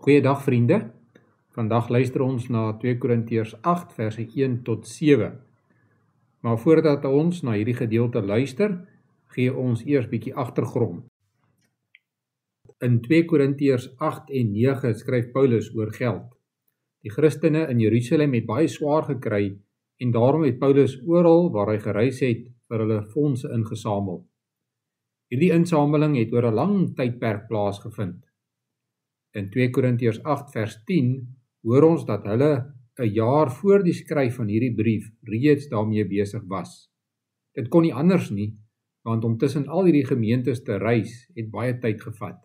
Goeiedag vriende, vandag luister ons na 2 Korintiërs 8 verse 1 tot 7. Maar voordat ons na hierdie gedeelte luister, gee ons eers bietjie agtergrond. In 2 Korintiërs 8 en 9 skryf Paulus oor geld. Die Christene in Jerusalem het baie swaar gekry en daarom het Paulus oral waar hy gereis het vir hulle fondse ingesamel. Hierdie insameling het oor 'n lang tydperk plaasgevind. In 2 Korintiërs 8 vers 10 hoor ons dat hulle 'n jaar voor die skryf van hierdie brief reeds daarmee besig was. Dit kon nie anders nie, want om tussen al hierdie gemeentes te reis het baie tyd gevat.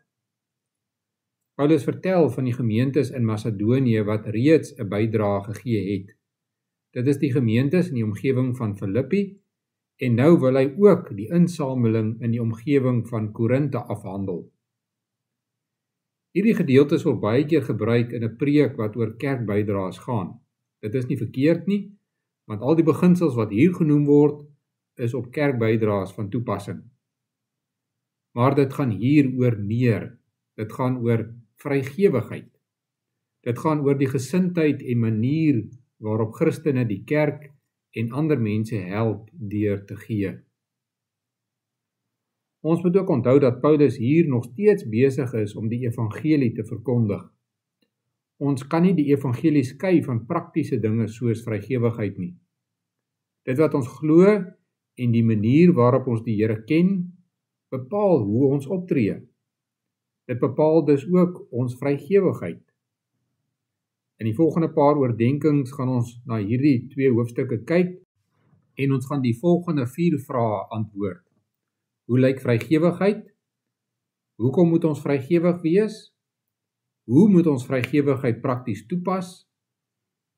Paulus vertel van die gemeentes in Macedonië wat reeds 'n bydrae gegee het. Dit is die gemeentes in die omgewing van Filippi en nou wil hy ook die insameling in die omgewing van Korinte afhandel. Hierdie gedeeltes word baie keer gebruik in 'n preek wat oor kerkbydraes gaan. Dit is nie verkeerd nie, want al die beginsels wat hier genoem word, is op kerkbydraes van toepassing. Maar dit gaan hier oor meer. Dit gaan oor vrygewigheid. Dit gaan oor die gesindheid en manier waarop Christene die kerk en ander mense help deur te gee. Ons moet ook onthou dat Paulus hier nog steeds besig is om die evangelie te verkondig. Ons kan nie die evangelie skei van praktiese dinge soos vrygewigheid nie. Dit wat ons glo en die manier waarop ons die Here ken, bepaal hoe ons optree. Dit bepaal dus ook ons vrygewigheid. In die volgende paar oordeenkings gaan ons na hierdie 2 hoofstukke kyk en ons gaan die volgende 4 vrae antwoord. Hoe lyk vrygewigheid? Hoekom moet ons vrygewig wees? Hoe moet ons vrygewigheid prakties toepas?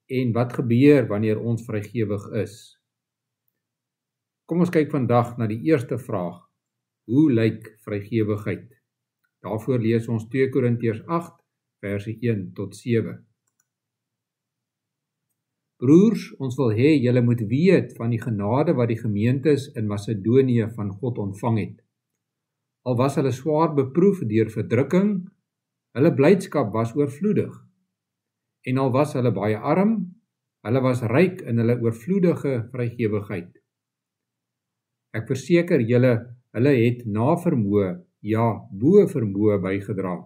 En wat gebeur wanneer ons vrygewig is? Kom ons kyk vandag na die eerste vraag. Hoe lyk vrygewigheid? Daarvoor lees ons 2 Korintiërs 8 verse 1 tot 7. Broers, ons wil hê julle moet weet van die genade wat die gemeentes in Macedonië van God ontvang het. Al was hulle swaar beproef deur verdrukking, hulle blydskap was oorvloedig. En al was hulle baie arm, hulle was ryk in hulle oorvloedige vrygewigheid. Ek verseker julle, hulle het na vermoë, ja, bo vermoë bygedra.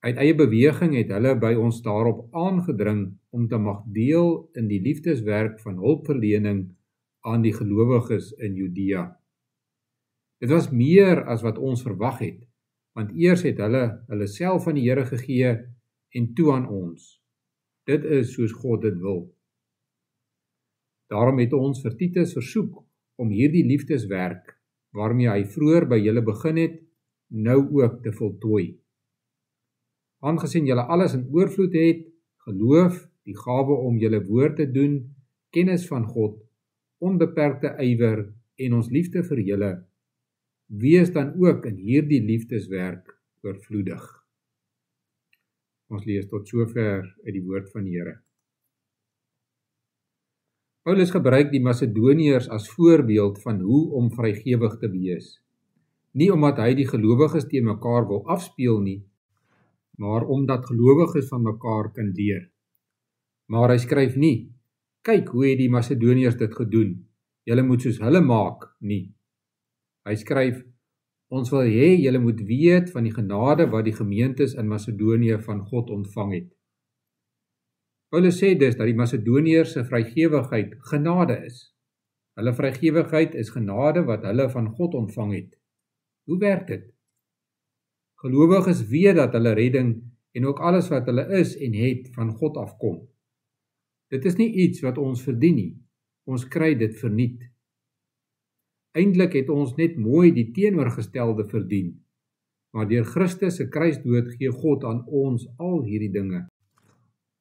Uit eie beweging het hulle by ons daarop aangedring om te mag deel in die liefdeswerk van hulpverlening aan die gelowiges in Judea. Dit was meer as wat ons verwag het, want eers het hulle self aan die Here gegee en toe aan ons. Dit is soos God dit wil. Daarom het ons vir Titus versoek om hierdie liefdeswerk, waarmee hy vroeër by julle begin het, nou ook te voltooi. Aangesien julle alles in oorvloed het, geloof, die gawe om julle woord te doen, kennis van God, onbeperkte ywer en ons liefde vir julle, wees dan ook in hierdie liefdeswerk oorvloedig. Ons lees tot sover uit die woord van die Here. Paulus gebruik die Macedoniërs as voorbeeld van hoe om vrygewig te wees. Nie omdat hy die gelowiges teen mekaar wil afspeel nie, maar omdat gelowiges van mekaar kan leer. Maar hy skryf nie, kyk hoe het die Macedoniërs dit gedoen, julle moet soos hulle maak, nie. Hy skryf, ons wil hê julle moet weet van die genade wat die gemeentes in Macedonië van God ontvang het. Paulus sê dus dat die Macedoniërs se vrygewigheid genade is. Hulle vrygewigheid is genade wat hulle van God ontvang het. Hoe werk dit? Gelowiges weet dat hulle redding en ook alles wat hulle is en het van God afkom. Dit is nie iets wat ons verdien nie. Ons kry dit verniet. Eintlik het ons net mooi die teenoorgestelde verdien. Maar deur Christus se kruisdood gee God aan ons al hierdie dinge.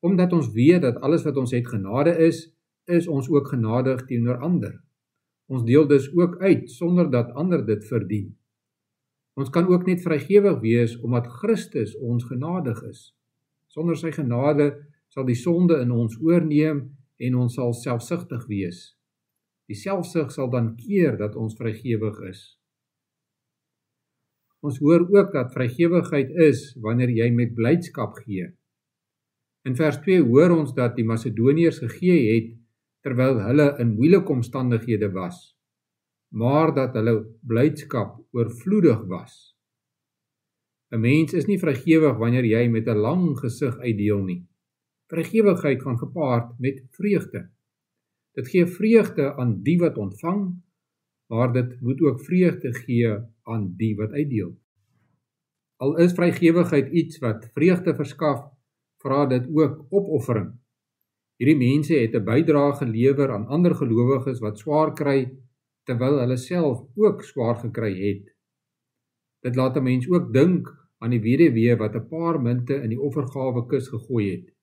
Omdat ons weet dat alles wat ons het genade is ons ook genadig teenoor ander. Ons deel dus ook uit sonder dat ander dit verdien. Ons kan ook net vrygewig wees omdat Christus ons genadig is. Sonder sy genade sal die sonde in ons oorneem en ons sal selfsugtig wees. Die selfsug sal dan keer dat ons vrygewig is. Ons hoor ook dat vrygewigheid is wanneer jy met blydskap gee. In vers 2 hoor ons dat die Macedoniërs gegee het terwyl hulle in moeilike omstandighede was, maar dat hulle blydskap oorvloedig was. 'n Mens is nie vrygewig wanneer jy met 'n lang gesig uitdeel nie. Vrygewigheid gaan gepaard met vreugde. Dit gee vreugde aan die wat ontvang, maar dit moet ook vreugde gee aan die wat uitdeel. Al is vrygewigheid iets wat vreugde verskaf, vra dit ook opoffering. Hierdie mense het 'n bydrae gelewer aan ander gelowiges wat swaar kry, terwyl hulle self ook swaar gekry het. Dit laat 'n mens ook dink aan die weduwee wat 'n paar munte in die offergawekus gegooi het.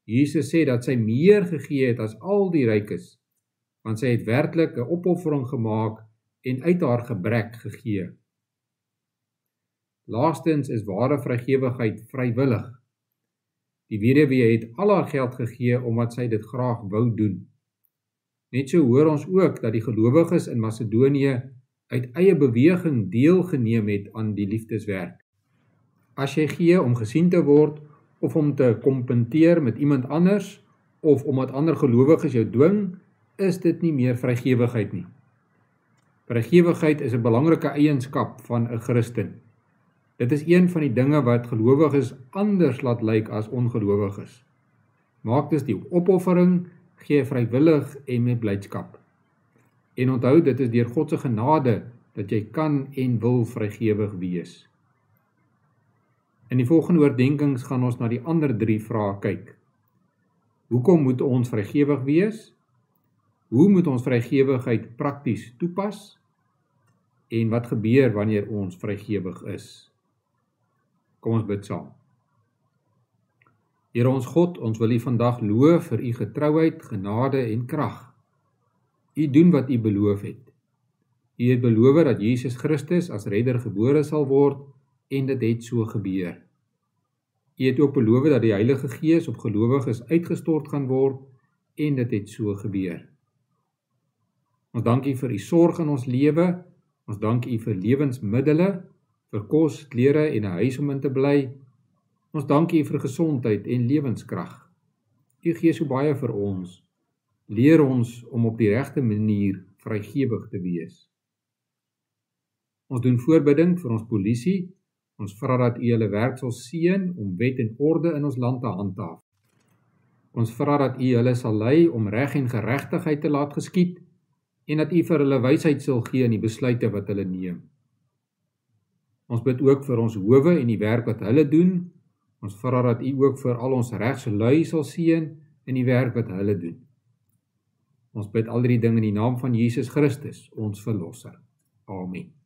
Jesus sê dat sy meer gegee het as al die rykes, want sy het werklik 'n opoffering gemaak en uit haar gebrek gegee. Laastens is ware vrygewigheid vrywillig. Die weduwee het al haar geld gegee omdat sy dit graag wou doen. Net so hoor ons ook dat die gelowiges in Macedonië uit eie beweging deelgeneem het aan die liefdeswerk. As jy gee om gesien te word, of om te kompenteer met iemand anders, of omdat ander gelowiges jou dwing, is dit nie meer vrygewigheid nie. Vrygewigheid is 'n belangrike eienskap van 'n Christen. Dit is een van die dinge wat gelowiges anders laat lyk as ongelowiges. Maak dus die opoffering, gee vrywillig en met blydskap. En onthou, dit is deur God se genade dat jy kan en wil vrygewig wees. In die volgende oordeenkings gaan ons na die ander 3 vrae kyk. Hoekom moet ons vrygewig wees? Hoe moet ons vrygewigheid prakties toepas? En wat gebeur wanneer ons vrygewig is? Kom ons bid saam. Here ons God, ons wil U vandag loof vir U getrouheid, genade en krag. U doen wat U beloof het. U het beloof dat Jesus Christus as redder gebore sal word, en dit het so gebeur. U het ook beloof dat die Heilige Gees op gelowiges uitgestort gaan word, en dit het so gebeur. Ons dank U vir U sorg in ons lewe, ons dank U vir lewensmiddele, vir kos, klere en 'n huis om in te bly. Ons dank U vir gesondheid en lewenskrag. U gee so baie vir ons. Leer ons om op die regte manier vrygewig te wees. Ons doen voorbidding vir ons polisie. Ons vra dat U hulle werk sal seën om wet en orde in ons land te handhaaf. Ons vra dat U hulle sal lei om reg en geregtigheid te laat geskied en dat U vir hulle wysheid sal gee in die besluite wat hulle neem. Ons bid ook vir ons howe en die werk wat hulle doen. Ons vra dat U ook vir al ons regslui sal seën in die werk wat hulle doen. Ons bid al die dinge in die naam van Jesus Christus, ons verlosser. Amen.